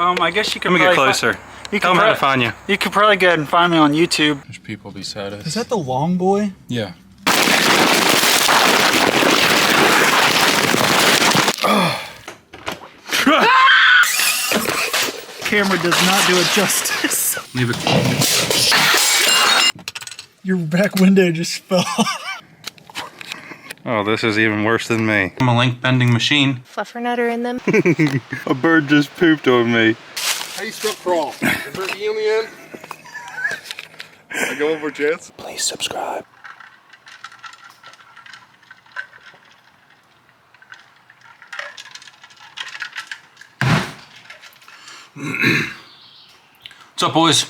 I guess you could. Let me get closer. Tell them how to find you. You could probably go ahead and find me on YouTube. There's people beside us. Is that the long boy? Yeah. Camera does not do it justice. Leave it. Your back window just fell. Oh, this is even worse than me. I'm a link bending machine. Fluffernutter in them. A bird just pooped on me. How you spell crawl? Is there an E on the end? I go over a chance. Please subscribe. What's up, boys?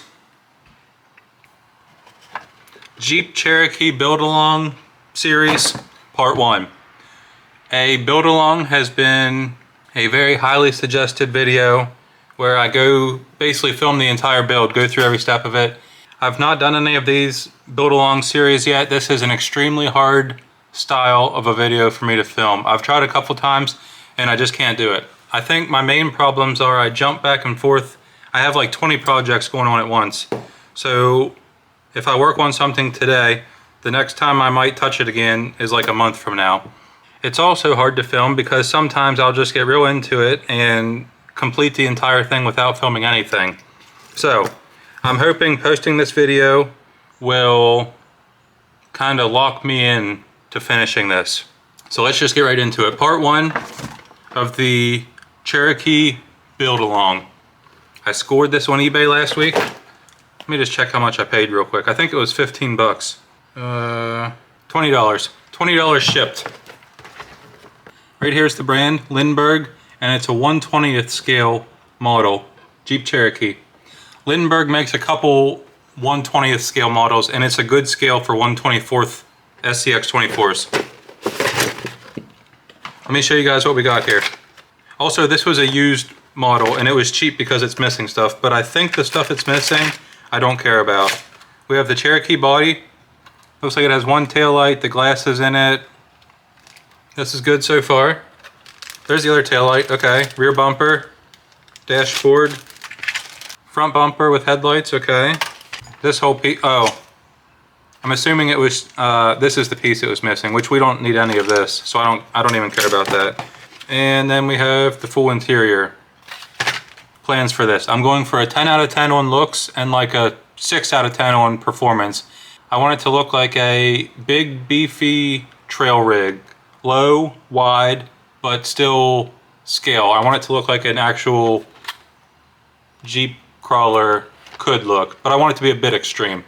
Jeep Cherokee Build-Along series, part 1. A build-along has been a very highly suggested video where I go basically film the entire build, go through every step of it. I've not done any of these build-along series yet. This is an extremely hard style of a video for me to film. I've tried a couple times and I just can't do it. I think my main problems are I jump back and forth. I have like 20 projects going on at once. So if I work on something today, the next time I might touch it again is like a month from now. It's also hard to film because sometimes I'll just get real into it and complete the entire thing without filming anything. So I'm hoping posting this video will kind of lock me in to finishing this. So let's just get right into it. Part 1 of the Cherokee build-along. I scored this on eBay last week. Let me just check how much I paid real quick. I think it was 15 bucks. $20. $20 shipped. Right here's the brand, Lindberg, and it's a 1/20th scale model, Jeep Cherokee. Lindberg makes a couple 1/20th scale models, and it's a good scale for 1/24th SCX 24s. Let me show you guys what we got here. Also, this was a used model, and it was cheap because it's missing stuff, but I think the stuff it's missing, I don't care about. We have the Cherokee body. Looks like it has one taillight, the glass is in it. This is good so far. There's the other taillight, okay. Rear bumper, dashboard, front bumper with headlights, okay. This whole piece, oh. I'm assuming it was, this is the piece it was missing, which we don't need any of this, so I don't even care about that. And then we have the full interior. Plans for this. I'm going for a 10 out of 10 on looks and like a 6 out of 10 on performance. I want it to look like a big, beefy trail rig. Low, wide, but still scale. I want it to look like an actual Jeep crawler could look, but I want it to be a bit extreme.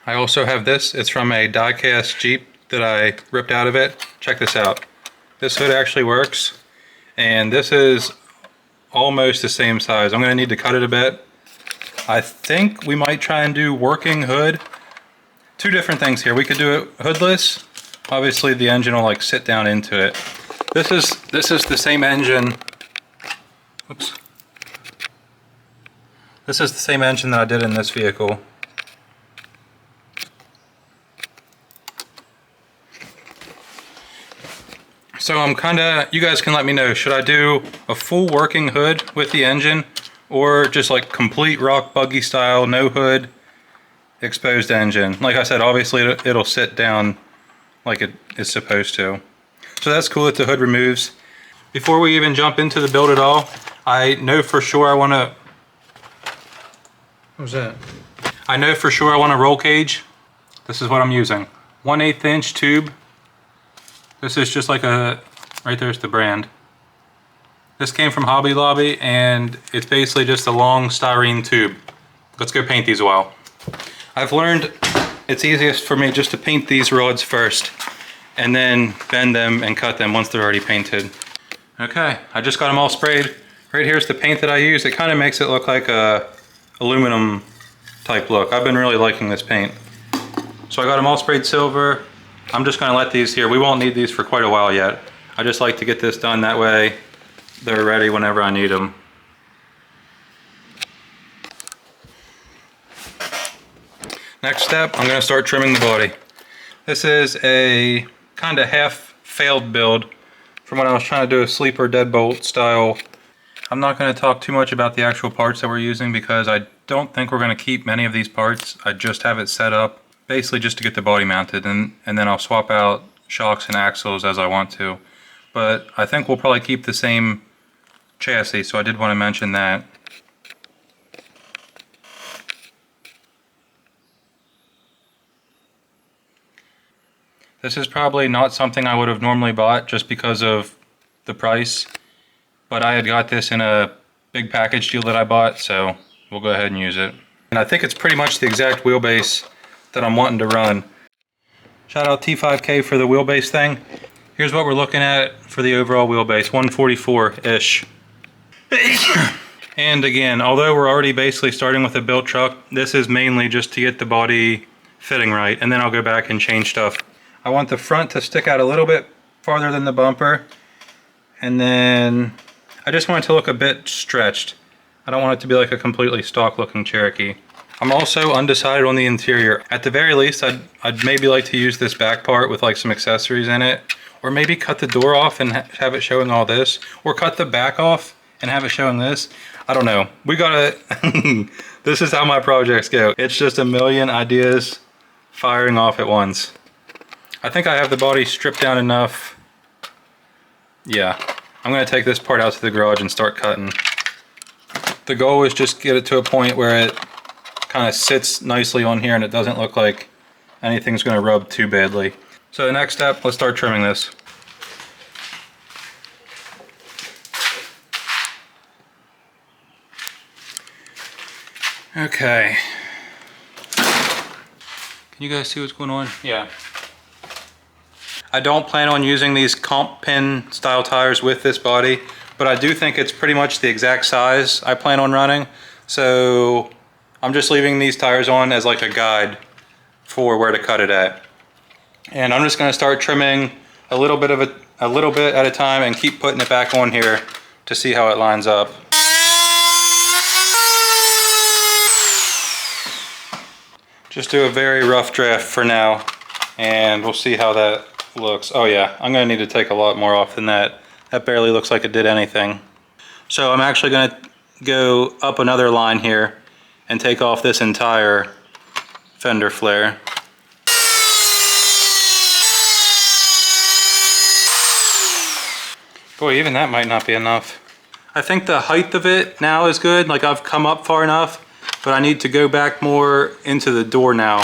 I also have this. It's from a die-cast Jeep that I ripped out of it. Check this out. This hood actually works, and this is almost the same size. I'm going to need to cut it a bit. I think we might try and do working hood. Two different things here. We could do it hoodless. Obviously the engine will like sit down into it. This is the same engine. Oops. This is the same engine that I did in this vehicle. So I'm kinda, you guys can let me know, should I do a full working hood with the engine or just like complete rock buggy style, no hood, exposed engine? Like I said, obviously it'll sit down like it is supposed to. So that's cool that the hood removes. Before we even jump into the build at all, I know for sure I wanna, what was that? I know for sure I want a roll cage. This is what I'm using. 1/8 inch tube. This is just like a, right there's the brand. This came from Hobby Lobby and it's basically just a long styrene tube. Let's go paint these a while. I've learned it's easiest for me just to paint these rods first and then bend them and cut them once they're already painted. Okay, I just got them all sprayed. Right here's the paint that I use. It kind of makes it look like a aluminum type look. I've been really liking this paint. So I got them all sprayed silver. I'm just gonna let these here. We won't need these for quite a while yet. I just like to get this done, that way they're ready whenever I need them. Next step, I'm gonna start trimming the body. This is a kind of half failed build from when I was trying to do a sleeper deadbolt style I'm not going to talk too much about the actual parts that we're using because I don't think we're going to keep many of these parts. I just have it set up basically just to get the body mounted, and then I'll swap out shocks and axles as I want to. But I think we'll probably keep the same chassis, so I did want to mention that. This is probably not something I would have normally bought just because of the price, but I had got this in a big package deal that I bought, so we'll go ahead and use it. And I think it's pretty much the exact wheelbase that I'm wanting to run. Shout out T5K for the wheelbase thing. Here's what we're looking at for the overall wheelbase, 144-ish. And again, although we're already basically starting with a built truck, this is mainly just to get the body fitting right, and then I'll go back and change stuff. I want the front to stick out a little bit farther than the bumper, and then I just want it to look a bit stretched. I don't want it to be like a completely stock looking Cherokee. I'm also undecided on the interior. At the very least, I'd maybe like to use this back part with like some accessories in it, or maybe cut the door off and have it showing all this, or cut the back off and have it showing this. I don't know. We gotta, this is how my projects go. It's just a million ideas firing off at once. I think I have the body stripped down enough. Yeah, I'm gonna take this part out to the garage and start cutting. The goal is just get it to a point where it kind of sits nicely on here and it doesn't look like anything's gonna rub too badly. So the next step, let's start trimming this. Okay. Can you guys see what's going on? Yeah. I don't plan on using these comp pin style tires with this body, but I do think it's pretty much the exact size I plan on running. So I'm just leaving these tires on as like a guide for where to cut it at. And I'm just gonna start trimming a little bit at a time and keep putting it back on here to see how it lines up. Just do a very rough draft for now, and we'll see how that looks. Oh yeah, I'm gonna need to take a lot more off than that. That barely looks like it did anything. So I'm actually gonna go up another line here and take off this entire fender flare. Boy, even that might not be enough. I think the height of it now is good. Like I've come up far enough, but I need to go back more into the door now.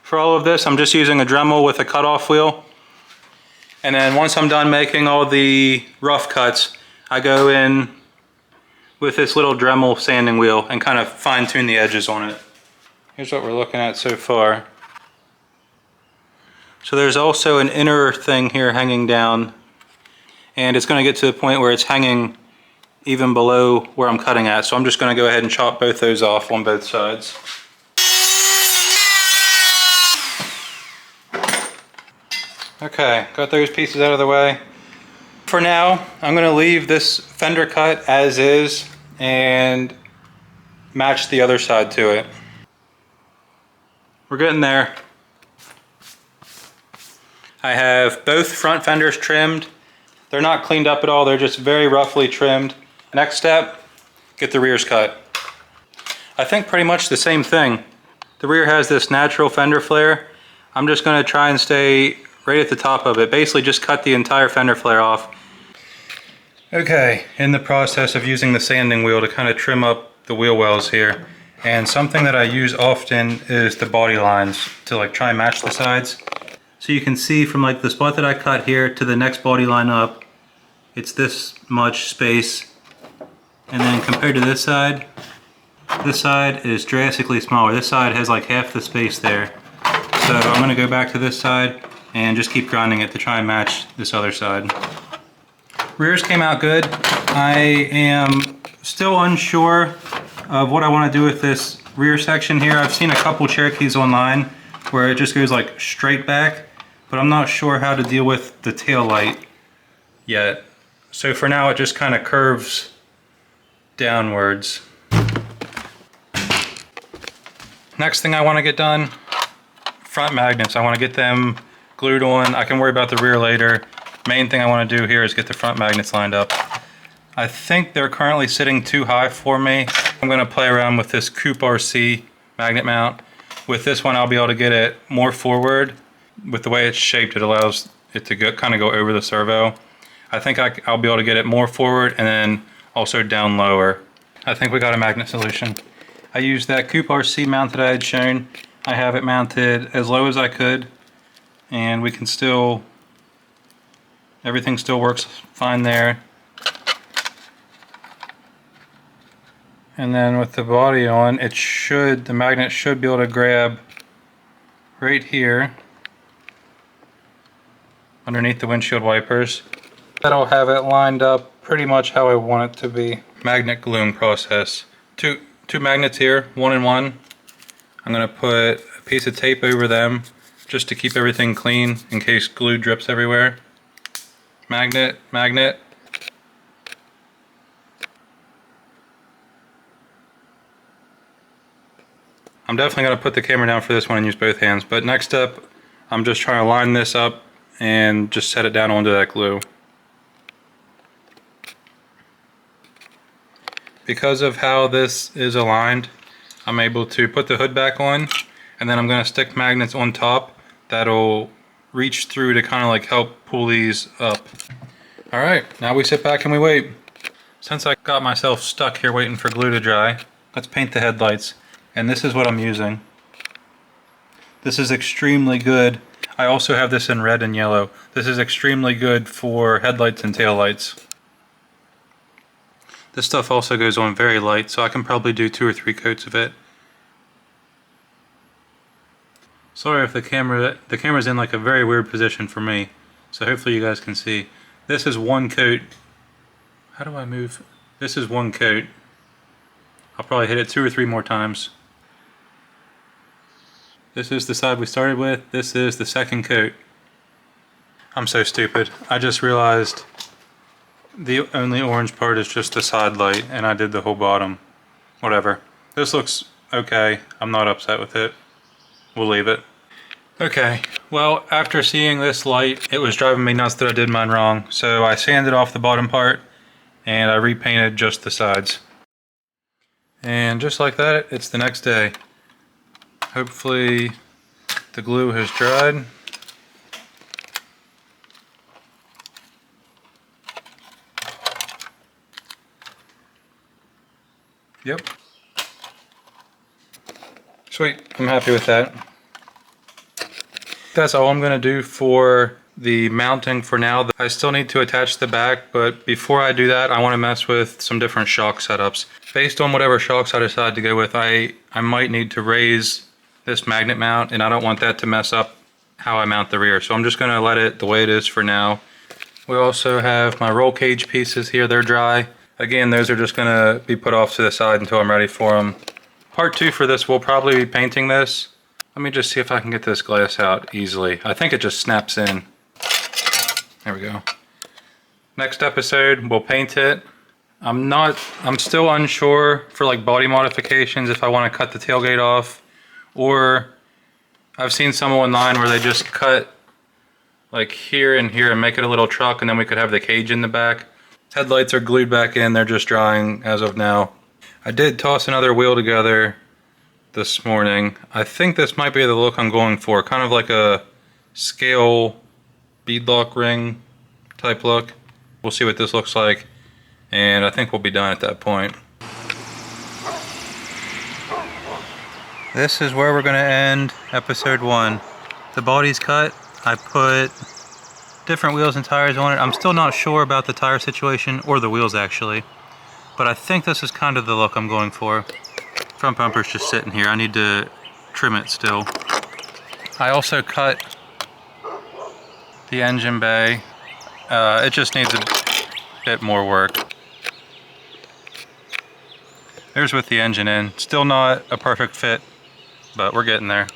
For all of this, I'm just using a Dremel with a cutoff wheel. And then once I'm done making all the rough cuts, I go in with this little Dremel sanding wheel and kind of fine tune the edges on it. Here's what we're looking at so far. So there's also an inner thing here hanging down, and it's going to get to the point where it's hanging even below where I'm cutting at. So I'm just going to go ahead and chop both those off on both sides. Okay, got those pieces out of the way. For now, I'm going to leave this fender cut as is and match the other side to it. We're getting there. I have both front fenders trimmed. They're not cleaned up at all, they're just very roughly trimmed. Next step, get the rears cut. I think pretty much the same thing. The rear has this natural fender flare. I'm just going to try and stay right at the top of it. Basically just cut the entire fender flare off. Okay, in the process of using the sanding wheel to kind of trim up the wheel wells here. And something that I use often is the body lines to like try and match the sides. So you can see from like the spot that I cut here to the next body line up, it's this much space. And then compared to this side is drastically smaller. This side has like half the space there. So I'm gonna go back to this side and just keep grinding it to try and match this other side. Rears came out good. I am still unsure of what I want to do with this rear section here. I've seen a couple Cherokees online where it just goes like straight back, but I'm not sure how to deal with the tail light yet. So for now it just kind of curves downwards. Next thing I want to get done, front magnets. I want to get them glued on. I can worry about the rear later. Main thing I want to do here is get the front magnets lined up. I think they're currently sitting too high for me. I'm going to play around with this Coupe RC magnet mount. With this one, I'll be able to get it more forward. With the way it's shaped, it allows it to kind of go over the servo. I think I'll be able to get it more forward and then also down lower. I think we got a magnet solution. I used that Coupe RC mount that I had shown. I have it mounted as low as I could, and we can still, everything still works fine there. And then with the body on, the magnet should be able to grab right here underneath the windshield wipers. That'll have it lined up pretty much how I want it to be. Magnet gluing process. Two magnets here, 1 and 1. I'm going to put a piece of tape over them just to keep everything clean in case glue drips everywhere. Magnet, magnet. I'm definitely going to put the camera down for this one and use both hands, but next up I'm just trying to line this up and just set it down onto that glue. Because of how this is aligned, I'm able to put the hood back on, and then I'm going to stick magnets on top that'll reach through to kind of like help pull these up. Alright, now we sit back and we wait. Since I got myself stuck here waiting for glue to dry, let's paint the headlights. And this is what I'm using. This is extremely good. I also have this in red and yellow. This is extremely good for headlights and taillights. This stuff also goes on very light, so I can probably do 2 or 3 coats of it. Sorry if the camera's in like a very weird position for me, so hopefully you guys can see. This is 1 coat. How do I move? This is 1 coat. I'll probably hit it 2 or 3 more times. This is the side we started with. This is the 2nd coat. I'm so stupid. I just realized the only orange part is just the side light, and I did the whole bottom. Whatever. This looks okay. I'm not upset with it. We'll leave it. Okay, well, after seeing this light, it was driving me nuts that I did mine wrong. So I sanded off the bottom part, and I repainted just the sides. And just like that, it's the next day. Hopefully the glue has dried. Yep. Sweet, I'm happy with that. That's all I'm going to do for the mounting for now. I still need to attach the back, but before I do that, I want to mess with some different shock setups. Based on whatever shocks I decide to go with, I might need to raise this magnet mount, and I don't want that to mess up how I mount the rear. So I'm just going to let it the way it is for now. We also have my roll cage pieces here. They're dry. Again, those are just going to be put off to the side until I'm ready for them. Part 2 for this will probably be painting this. Let me just see if I can get this glass out easily. I think it just snaps in. There we go. Next episode, we'll paint it. I'm still unsure for like body modifications if I want to cut the tailgate off, or I've seen some online where they just cut like here and here and make it a little truck, and then we could have the cage in the back. Headlights are glued back in, they're just drying as of now. I did toss another wheel together this morning. I think this might be the look I'm going for, kind of like a scale beadlock ring type look. We'll see what this looks like, and I think we'll be done at that point. This is where we're going to end episode 1. The body's cut. I put different wheels and tires on it. I'm still not sure about the tire situation, or the wheels actually, but I think this is kind of the look I'm going for. Front bumper's just sitting here. I need to trim it still. I also cut the engine bay. It just needs a bit more work. There's with the engine in. Still not a perfect fit, but we're getting there.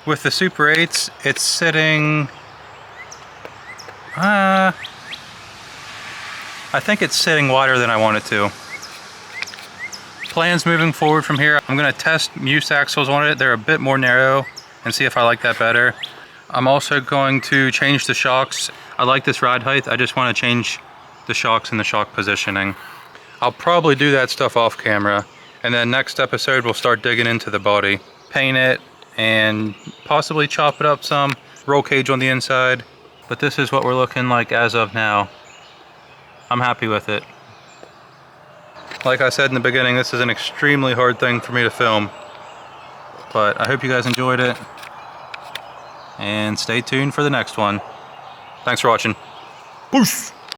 With the Super 8s, it's sitting... I think it's sitting wider than I want it to. Plans moving forward from here, I'm going to test Muse axles on it. They're a bit more narrow, and see if I like that better. I'm also going to change the shocks. I like this ride height. I just want to change the shocks and the shock positioning. I'll probably do that stuff off camera, and then next episode we'll start digging into the body, paint it, and possibly chop it up some, roll cage on the inside. But this is what we're looking like as of now. I'm happy with it. Like I said in the beginning, this is an extremely hard thing for me to film, but I hope you guys enjoyed it, and stay tuned for the next one. Thanks for watching. Peace!